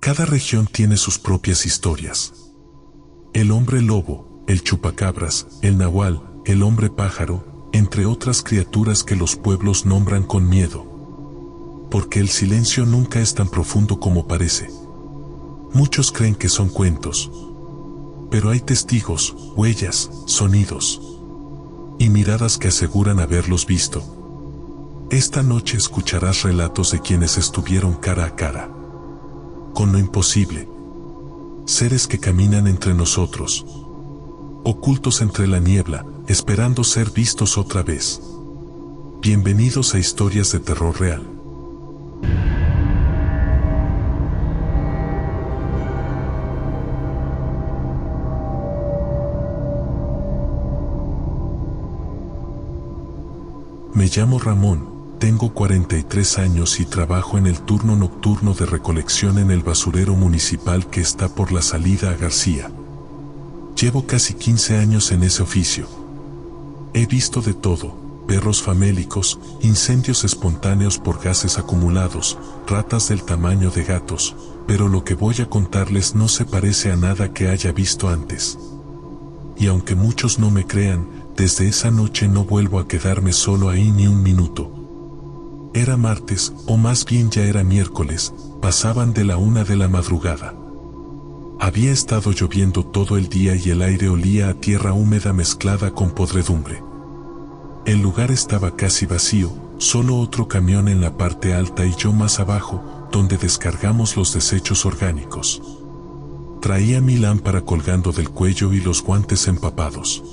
Cada región tiene sus propias historias. El hombre lobo, el chupacabras, el nahual, el hombre pájaro, entre otras criaturas que los pueblos nombran con miedo. Porque el silencio nunca es tan profundo como parece. Muchos creen que son cuentos. Pero hay testigos, huellas, sonidos y miradas que aseguran haberlos visto. Esta noche escucharás relatos de quienes estuvieron cara a cara con lo imposible. Seres que caminan entre nosotros, ocultos entre la niebla, esperando ser vistos otra vez. Bienvenidos a Historias de Terror Real. Me llamo Ramón, tengo 43 años y trabajo en el turno nocturno de recolección en el basurero municipal que está por la salida a García. Llevo casi 15 años en ese oficio. He visto de todo: perros famélicos, incendios espontáneos por gases acumulados, ratas del tamaño de gatos, pero lo que voy a contarles no se parece a nada que haya visto antes. Y aunque muchos no me crean, desde esa noche no vuelvo a quedarme solo ahí ni un minuto. Era martes, o más bien ya era miércoles, pasaban de la 1 de la madrugada. Había estado lloviendo todo el día y el aire olía a tierra húmeda mezclada con podredumbre. El lugar estaba casi vacío, solo otro camión en la parte alta y yo más abajo, donde descargamos los desechos orgánicos. Traía mi lámpara colgando del cuello y los guantes empapados.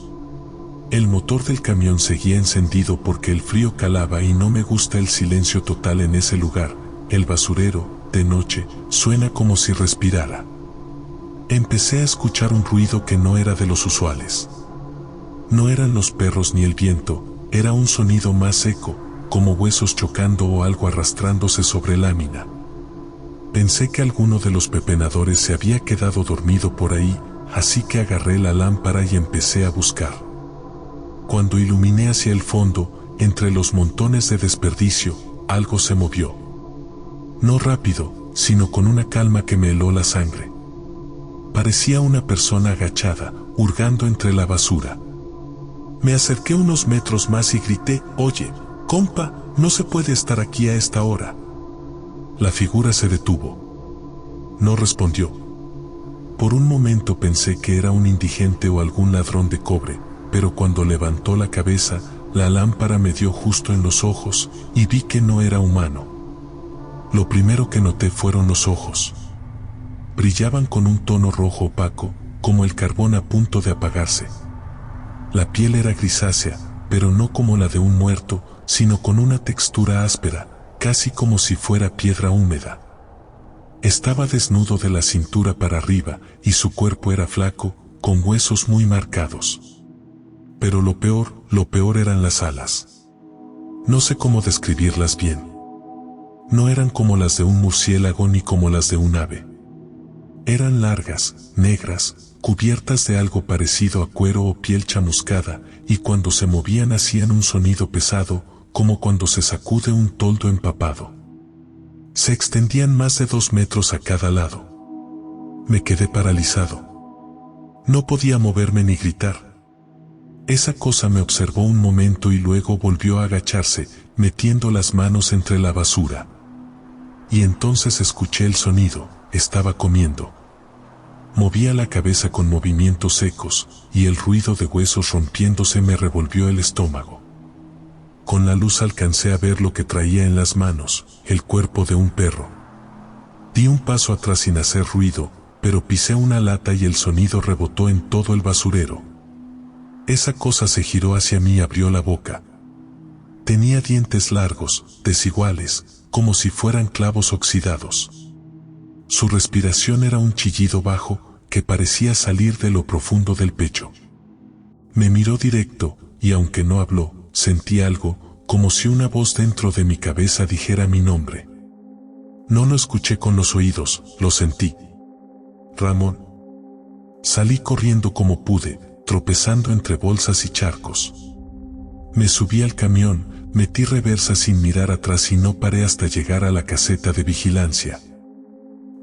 El motor del camión seguía encendido porque el frío calaba y no me gusta el silencio total en ese lugar. El basurero, de noche, suena como si respirara. Empecé a escuchar un ruido que no era de los usuales. No eran los perros ni el viento, era un sonido más seco, como huesos chocando o algo arrastrándose sobre lámina. Pensé que alguno de los pepenadores se había quedado dormido por ahí, así que agarré la lámpara y empecé a buscar. Cuando iluminé hacia el fondo, entre los montones de desperdicio, algo se movió. No rápido, sino con una calma que me heló la sangre. Parecía una persona agachada, hurgando entre la basura. Me acerqué unos metros más y grité: «Oye, compa, no se puede estar aquí a esta hora». La figura se detuvo. No respondió. Por un momento pensé que era un indigente o algún ladrón de cobre, pero cuando levantó la cabeza, la lámpara me dio justo en los ojos y vi que no era humano. Lo primero que noté fueron los ojos. Brillaban con un tono rojo opaco, como el carbón a punto de apagarse. La piel era grisácea, pero no como la de un muerto, sino con una textura áspera, casi como si fuera piedra húmeda. Estaba desnudo de la cintura para arriba y su cuerpo era flaco, con huesos muy marcados. Pero lo peor eran las alas. No sé cómo describirlas bien. No eran como las de un murciélago ni como las de un ave. Eran largas, negras, cubiertas de algo parecido a cuero o piel chamuscada, y cuando se movían hacían un sonido pesado, como cuando se sacude un toldo empapado. Se extendían más de 2 metros a cada lado. Me quedé paralizado. No podía moverme ni gritar. Esa cosa me observó un momento y luego volvió a agacharse, metiendo las manos entre la basura. Y entonces escuché el sonido: estaba comiendo. Movía la cabeza con movimientos secos, y el ruido de huesos rompiéndose me revolvió el estómago. Con la luz alcancé a ver lo que traía en las manos: el cuerpo de un perro. Di un paso atrás sin hacer ruido, pero pisé una lata y el sonido rebotó en todo el basurero. Esa cosa se giró hacia mí y abrió la boca. Tenía dientes largos, desiguales, como si fueran clavos oxidados. Su respiración era un chillido bajo, que parecía salir de lo profundo del pecho. Me miró directo, y aunque no habló, sentí algo, como si una voz dentro de mi cabeza dijera mi nombre. No lo escuché con los oídos, lo sentí. Ramón. Salí corriendo como pude, tropezando entre bolsas y charcos. Me subí al camión, metí reversa sin mirar atrás y no paré hasta llegar a la caseta de vigilancia.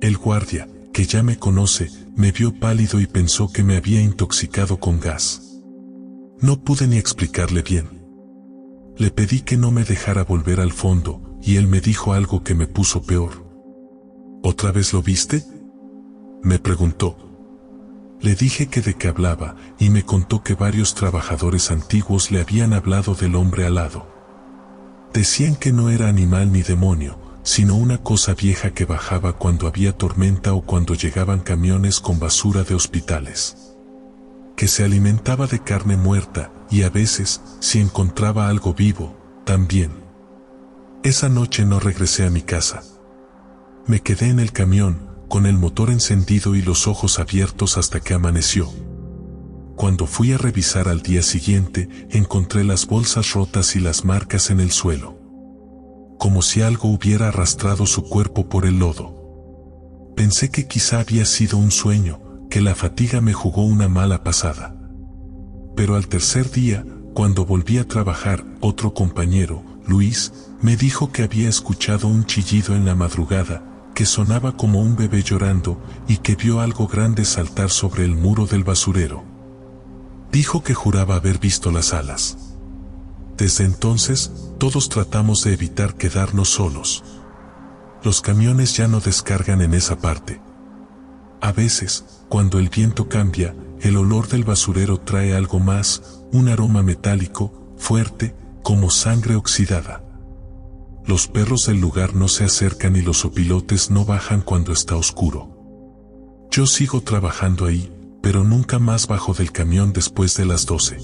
El guardia, que ya me conoce, me vio pálido y pensó que me había intoxicado con gas. No pude ni explicarle bien. Le pedí que no me dejara volver al fondo, y él me dijo algo que me puso peor. ¿Otra vez lo viste?, me preguntó. Le dije que de qué hablaba, y me contó que varios trabajadores antiguos le habían hablado del hombre alado. Decían que no era animal ni demonio, sino una cosa vieja que bajaba cuando había tormenta o cuando llegaban camiones con basura de hospitales. Que se alimentaba de carne muerta, y a veces, si encontraba algo vivo, también. Esa noche no regresé a mi casa. Me quedé en el camión, con el motor encendido y los ojos abiertos hasta que amaneció. Cuando fui a revisar al día siguiente, encontré las bolsas rotas y las marcas en el suelo. Como si algo hubiera arrastrado su cuerpo por el lodo. Pensé que quizá había sido un sueño, que la fatiga me jugó una mala pasada. Pero al tercer día, cuando volví a trabajar, otro compañero, Luis, me dijo que había escuchado un chillido en la madrugada, que sonaba como un bebé llorando y que vio algo grande saltar sobre el muro del basurero. Dijo que juraba haber visto las alas. Desde entonces, todos tratamos de evitar quedarnos solos. Los camiones ya no descargan en esa parte. A veces, cuando el viento cambia, el olor del basurero trae algo más, un aroma metálico, fuerte, como sangre oxidada. Los perros del lugar no se acercan y los opilotes no bajan cuando está oscuro. Yo sigo trabajando ahí, pero nunca más bajo del camión después de las 12.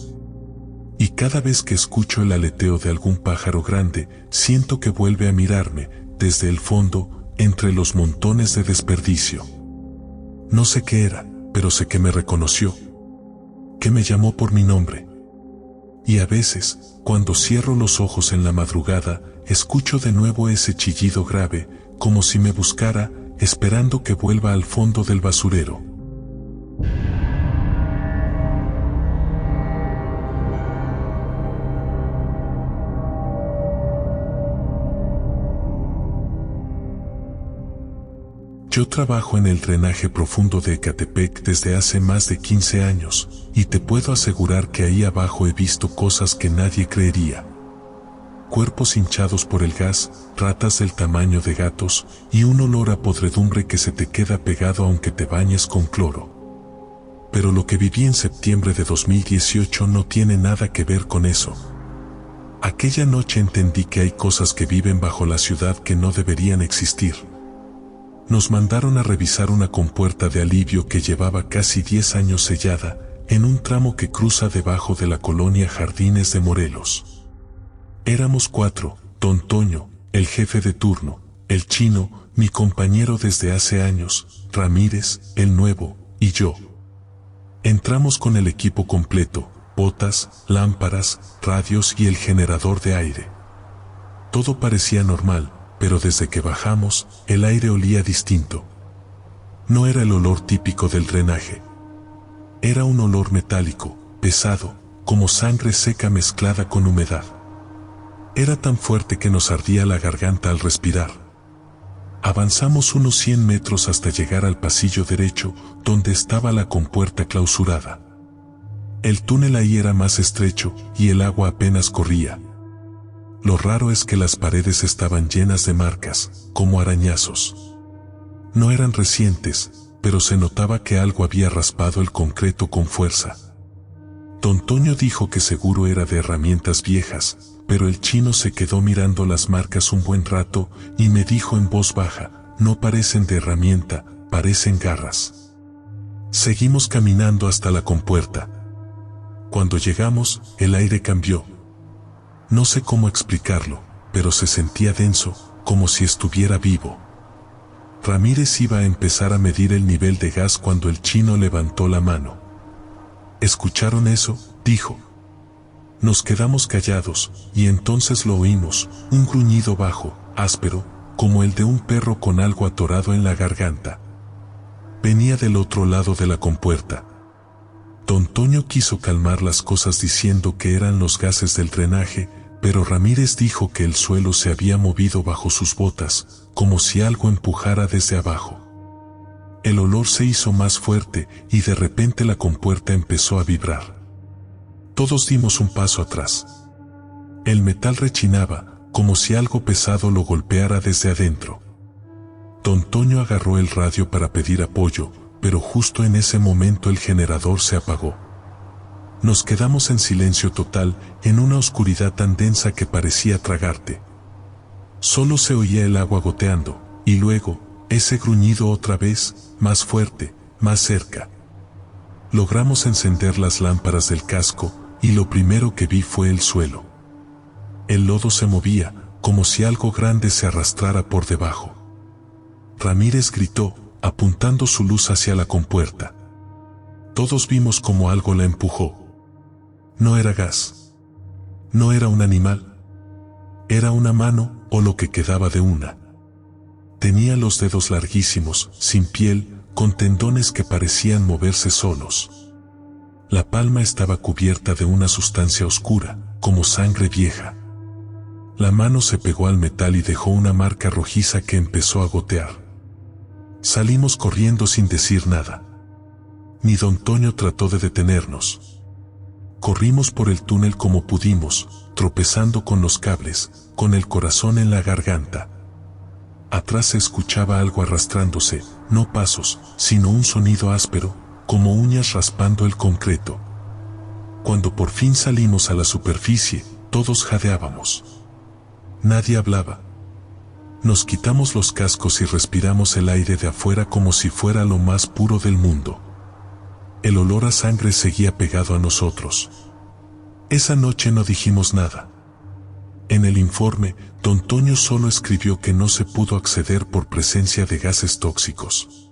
Y cada vez que escucho el aleteo de algún pájaro grande, siento que vuelve a mirarme, desde el fondo, entre los montones de desperdicio. No sé qué era, pero sé que me reconoció. Que me llamó por mi nombre. Y a veces, cuando cierro los ojos en la madrugada, escucho de nuevo ese chillido grave, como si me buscara, esperando que vuelva al fondo del basurero. Yo trabajo en el drenaje profundo de Ecatepec desde hace más de 15 años, y te puedo asegurar que ahí abajo he visto cosas que nadie creería. Cuerpos hinchados por el gas, ratas del tamaño de gatos, y un olor a podredumbre que se te queda pegado aunque te bañes con cloro. Pero lo que viví en septiembre de 2018 no tiene nada que ver con eso. Aquella noche entendí que hay cosas que viven bajo la ciudad que no deberían existir. Nos mandaron a revisar una compuerta de alivio que llevaba casi 10 años sellada, en un tramo que cruza debajo de la colonia Jardines de Morelos. Éramos 4, Don Toño, el jefe de turno, el chino, mi compañero desde hace años, Ramírez, el nuevo, y yo. Entramos con el equipo completo, botas, lámparas, radios y el generador de aire. Todo parecía normal, pero desde que bajamos, el aire olía distinto. No era el olor típico del drenaje. Era un olor metálico, pesado, como sangre seca mezclada con humedad. Era tan fuerte que nos ardía la garganta al respirar. Avanzamos unos 100 metros hasta llegar al pasillo derecho, donde estaba la compuerta clausurada. El túnel ahí era más estrecho, y el agua apenas corría. Lo raro es que las paredes estaban llenas de marcas, como arañazos. No eran recientes, pero se notaba que algo había raspado el concreto con fuerza. Don Toño dijo que seguro era de herramientas viejas, pero el chino se quedó mirando las marcas un buen rato y me dijo en voz baja, no parecen de herramienta, parecen garras. Seguimos caminando hasta la compuerta. Cuando llegamos, el aire cambió. No sé cómo explicarlo, pero se sentía denso, como si estuviera vivo. Ramírez iba a empezar a medir el nivel de gas cuando el chino levantó la mano. ¿Escucharon eso?, dijo. Nos quedamos callados, y entonces lo oímos, un gruñido bajo, áspero, como el de un perro con algo atorado en la garganta. Venía del otro lado de la compuerta. Don Toño quiso calmar las cosas diciendo que eran los gases del drenaje, pero Ramírez dijo que el suelo se había movido bajo sus botas, como si algo empujara desde abajo. El olor se hizo más fuerte y de repente la compuerta empezó a vibrar. Todos dimos un paso atrás. El metal rechinaba, como si algo pesado lo golpeara desde adentro. Don Toño agarró el radio para pedir apoyo, pero justo en ese momento el generador se apagó. Nos quedamos en silencio total, en una oscuridad tan densa que parecía tragarte. Solo se oía el agua goteando, y luego, ese gruñido otra vez, más fuerte, más cerca. Logramos encender las lámparas del casco, y lo primero que vi fue el suelo. El lodo se movía, como si algo grande se arrastrara por debajo. Ramírez gritó, apuntando su luz hacia la compuerta. Todos vimos como algo la empujó. No era gas. No era un animal. Era una mano, o lo que quedaba de una. Tenía los dedos larguísimos, sin piel, con tendones que parecían moverse solos. La palma estaba cubierta de una sustancia oscura, como sangre vieja. La mano se pegó al metal y dejó una marca rojiza que empezó a gotear. Salimos corriendo sin decir nada. Ni don Toño trató de detenernos. Corrimos por el túnel como pudimos, tropezando con los cables, con el corazón en la garganta. Atrás se escuchaba algo arrastrándose, no pasos, sino un sonido áspero, como uñas raspando el concreto. Cuando por fin salimos a la superficie, todos jadeábamos. Nadie hablaba. Nos quitamos los cascos y respiramos el aire de afuera como si fuera lo más puro del mundo. El olor a sangre seguía pegado a nosotros. Esa noche no dijimos nada. En el informe, don Toño solo escribió que no se pudo acceder por presencia de gases tóxicos.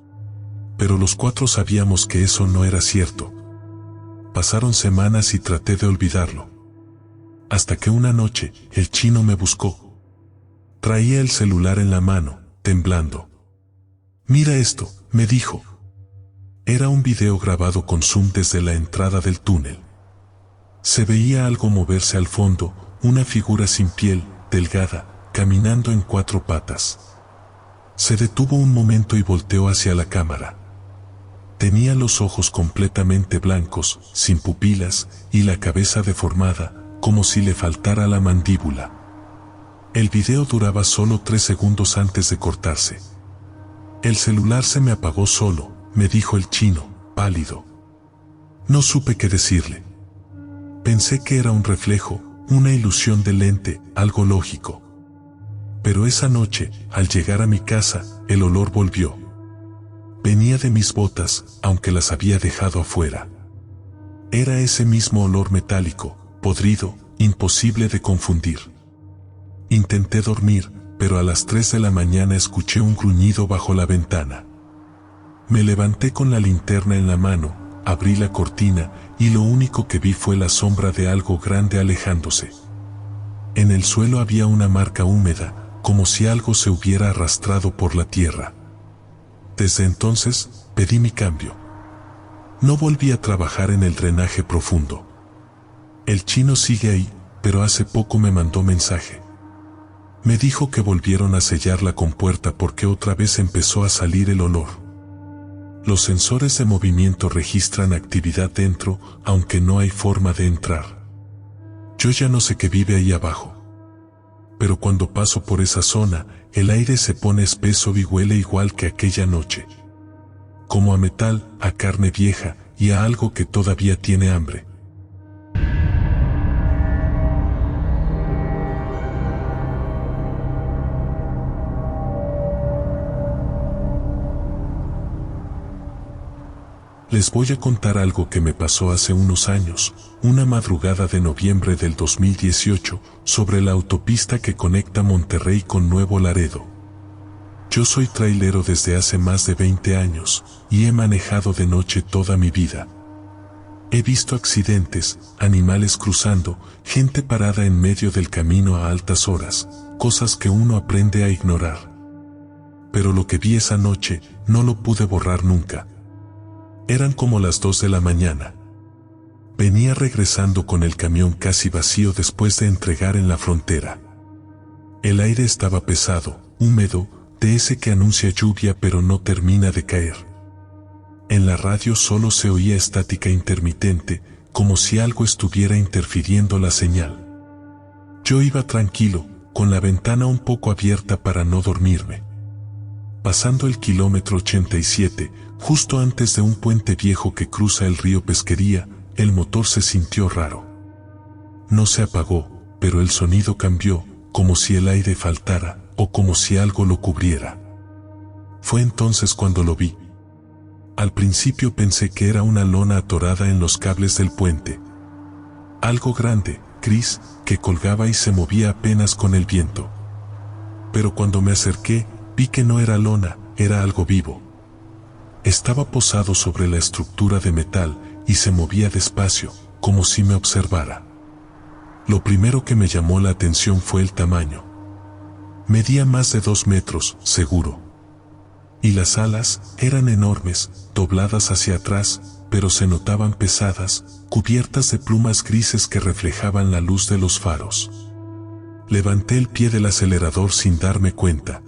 Pero los cuatro sabíamos que eso no era cierto. Pasaron semanas y traté de olvidarlo. Hasta que una noche, el chino me buscó. Traía el celular en la mano, temblando. «Mira esto», me dijo. Era un video grabado con zoom desde la entrada del túnel. Se veía algo moverse al fondo, una figura sin piel, delgada, caminando en 4 patas. Se detuvo un momento y volteó hacia la cámara. Tenía los ojos completamente blancos, sin pupilas, y la cabeza deformada, como si le faltara la mandíbula. El video duraba solo 3 segundos antes de cortarse. «El celular se me apagó solo», me dijo el chino, pálido. No supe qué decirle. Pensé que era un reflejo, una ilusión del lente, algo lógico. Pero esa noche, al llegar a mi casa, el olor volvió. Venía de mis botas, aunque las había dejado afuera. Era ese mismo olor metálico, podrido, imposible de confundir. Intenté dormir, pero a las 3 de la mañana escuché un gruñido bajo la ventana. Me levanté con la linterna en la mano, abrí la cortina y lo único que vi fue la sombra de algo grande alejándose. En el suelo había una marca húmeda, como si algo se hubiera arrastrado por la tierra. Desde entonces, pedí mi cambio. No volví a trabajar en el drenaje profundo. El chino sigue ahí, pero hace poco me mandó mensaje. Me dijo que volvieron a sellar la compuerta porque otra vez empezó a salir el olor. Los sensores de movimiento registran actividad dentro, aunque no hay forma de entrar. Yo ya no sé qué vive ahí abajo. Pero cuando paso por esa zona, el aire se pone espeso y huele igual que aquella noche. Como a metal, a carne vieja y a algo que todavía tiene hambre. Les voy a contar algo que me pasó hace unos años, una madrugada de noviembre del 2018, sobre la autopista que conecta Monterrey con Nuevo Laredo. Yo soy trailero desde hace más de 20 años, y he manejado de noche toda mi vida. He visto accidentes, animales cruzando, gente parada en medio del camino a altas horas, cosas que uno aprende a ignorar. Pero lo que vi esa noche, no lo pude borrar nunca. Eran como las 2 de la mañana. Venía regresando con el camión casi vacío después de entregar en la frontera. El aire estaba pesado, húmedo, de ese que anuncia lluvia pero no termina de caer. En la radio solo se oía estática intermitente, como si algo estuviera interfiriendo la señal. Yo iba tranquilo, con la ventana un poco abierta para no dormirme. Pasando el kilómetro 87, justo antes de un puente viejo que cruza el río Pesquería, el motor se sintió raro. No se apagó, pero el sonido cambió, como si el aire faltara, o como si algo lo cubriera. Fue entonces cuando lo vi. Al principio pensé que era una lona atorada en los cables del puente. Algo grande, gris, que colgaba y se movía apenas con el viento. Pero cuando me acerqué, vi que no era lona, era algo vivo. Estaba posado sobre la estructura de metal y se movía despacio, como si me observara. Lo primero que me llamó la atención fue el tamaño. Medía más de 2 metros, seguro. Y las alas eran enormes, dobladas hacia atrás, pero se notaban pesadas, cubiertas de plumas grises que reflejaban la luz de los faros. Levanté el pie del acelerador sin darme cuenta.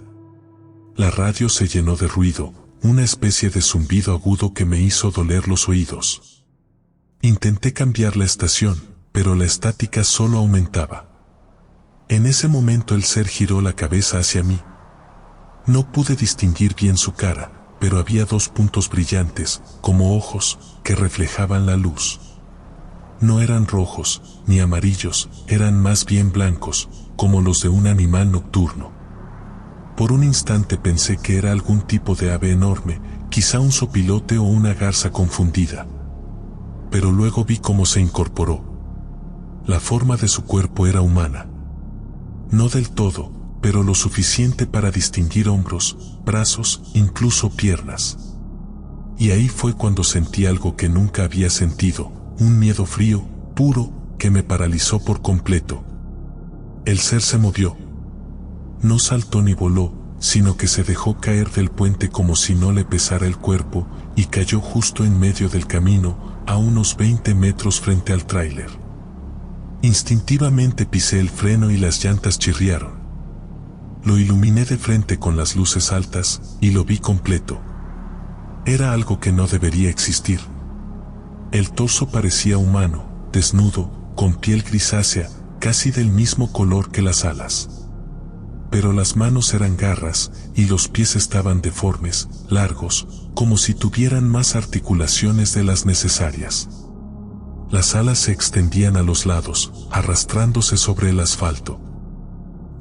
La radio se llenó de ruido, una especie de zumbido agudo que me hizo doler los oídos. Intenté cambiar la estación, pero la estática solo aumentaba. En ese momento el ser giró la cabeza hacia mí. No pude distinguir bien su cara, pero había 2 puntos brillantes, como ojos, que reflejaban la luz. No eran rojos, ni amarillos, eran más bien blancos, como los de un animal nocturno. Por un instante pensé que era algún tipo de ave enorme, quizá un zopilote o una garza confundida. Pero luego vi cómo se incorporó. La forma de su cuerpo era humana. No del todo, pero lo suficiente para distinguir hombros, brazos, incluso piernas. Y ahí fue cuando sentí algo que nunca había sentido, un miedo frío, puro, que me paralizó por completo. El ser se movió. No saltó ni voló, sino que se dejó caer del puente como si no le pesara el cuerpo, y cayó justo en medio del camino, a unos 20 metros frente al tráiler. Instintivamente pisé el freno y las llantas chirriaron. Lo iluminé de frente con las luces altas, y lo vi completo. Era algo que no debería existir. El torso parecía humano, desnudo, con piel grisácea, casi del mismo color que las alas. Pero las manos eran garras, y los pies estaban deformes, largos, como si tuvieran más articulaciones de las necesarias. Las alas se extendían a los lados, arrastrándose sobre el asfalto.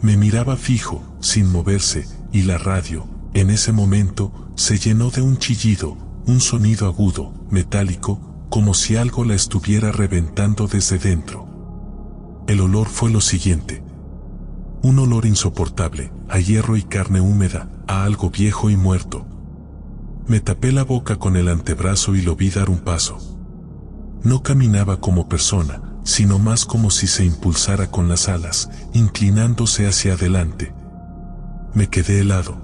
Me miraba fijo, sin moverse, y la radio, en ese momento, se llenó de un chillido, un sonido agudo, metálico, como si algo la estuviera reventando desde dentro. El olor fue lo siguiente. Un olor insoportable, a hierro y carne húmeda, a algo viejo y muerto. Me tapé la boca con el antebrazo y lo vi dar un paso. No caminaba como persona, sino más como si se impulsara con las alas, inclinándose hacia adelante. Me quedé helado.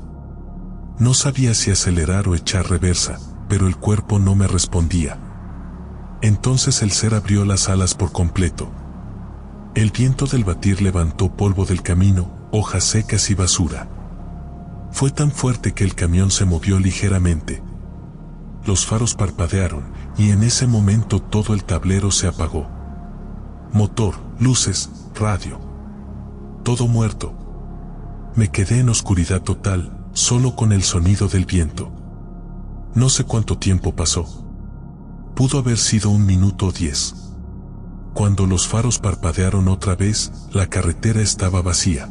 No sabía si acelerar o echar reversa, pero el cuerpo no me respondía. Entonces el ser abrió las alas por completo. El viento del batir levantó polvo del camino, hojas secas y basura. Fue tan fuerte que el camión se movió ligeramente. Los faros parpadearon, y en ese momento todo el tablero se apagó. Motor, luces, radio. Todo muerto. Me quedé en oscuridad total, solo con el sonido del viento. No sé cuánto tiempo pasó. Pudo haber sido 1 minuto o 10. Cuando los faros parpadearon otra vez, la carretera estaba vacía.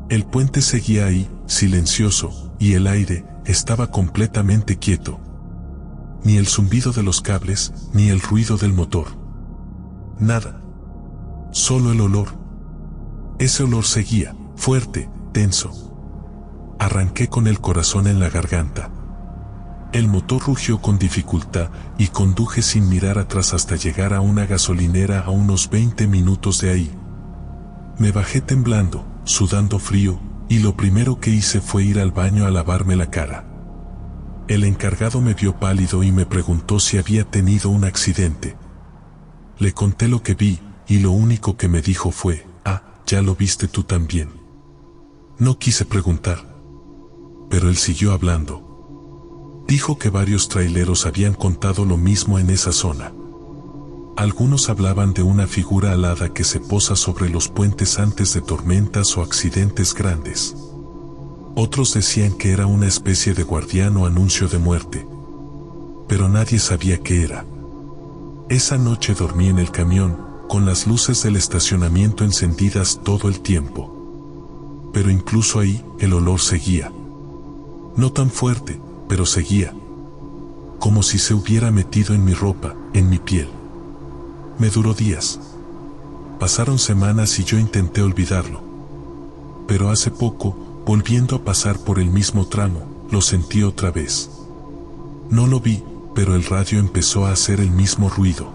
El puente seguía ahí, silencioso, y el aire estaba completamente quieto. Ni el zumbido de los cables, ni el ruido del motor. Nada. Solo el olor. Ese olor seguía, fuerte, tenso. Arranqué con el corazón en la garganta. El motor rugió con dificultad y conduje sin mirar atrás hasta llegar a una gasolinera a unos 20 minutos de ahí. Me bajé temblando, sudando frío, y lo primero que hice fue ir al baño a lavarme la cara. El encargado me vio pálido y me preguntó si había tenido un accidente. Le conté lo que vi, y lo único que me dijo fue: «Ah, ya lo viste tú también». No quise preguntar. Pero él siguió hablando. Dijo que varios traileros habían contado lo mismo en esa zona. Algunos hablaban de una figura alada que se posa sobre los puentes antes de tormentas o accidentes grandes. Otros decían que era una especie de guardián o anuncio de muerte. Pero nadie sabía qué era. Esa noche dormí en el camión, con las luces del estacionamiento encendidas todo el tiempo. Pero incluso ahí, el olor seguía. No tan fuerte, pero seguía. Como si se hubiera metido en mi ropa, en mi piel. Me duró días. Pasaron semanas y yo intenté olvidarlo. Pero hace poco, volviendo a pasar por el mismo tramo, lo sentí otra vez. No lo vi, pero el radio empezó a hacer el mismo ruido.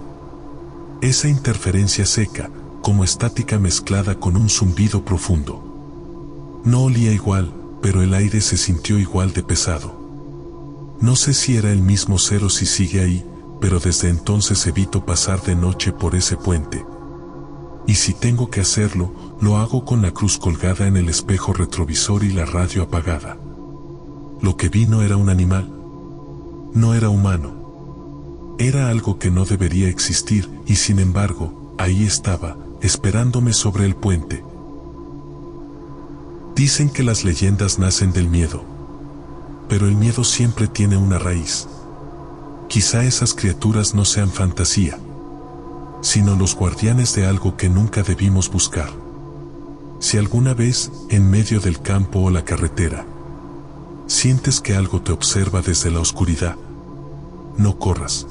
Esa interferencia seca, como estática mezclada con un zumbido profundo. No olía igual, pero el aire se sintió igual de pesado. No sé si era el mismo cero si sigue ahí, pero desde entonces evito pasar de noche por ese puente. Y si tengo que hacerlo, lo hago con la cruz colgada en el espejo retrovisor y la radio apagada. Lo que vi no era un animal. No era humano. Era algo que no debería existir, y sin embargo, ahí estaba, esperándome sobre el puente. Dicen que las leyendas nacen del miedo. Pero el miedo siempre tiene una raíz. Quizá esas criaturas no sean fantasía, sino los guardianes de algo que nunca debimos buscar. Si alguna vez, en medio del campo o la carretera, sientes que algo te observa desde la oscuridad, no corras.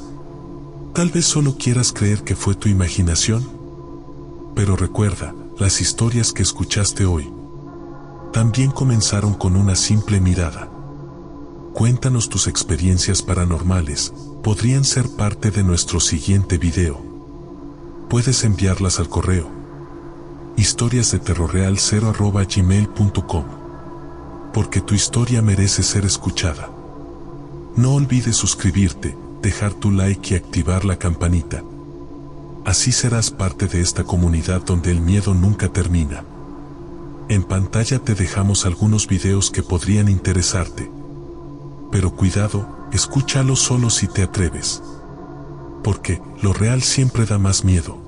Tal vez solo quieras creer que fue tu imaginación. Pero recuerda, las historias que escuchaste hoy también comenzaron con una simple mirada. Cuéntanos tus experiencias paranormales, podrían ser parte de nuestro siguiente video. Puedes enviarlas al correo historiasdeterrorreal0@gmail.com, porque tu historia merece ser escuchada. No olvides suscribirte, dejar tu like y activar la campanita. Así serás parte de esta comunidad donde el miedo nunca termina. En pantalla te dejamos algunos videos que podrían interesarte. Pero cuidado, escúchalo solo si te atreves. Porque lo real siempre da más miedo.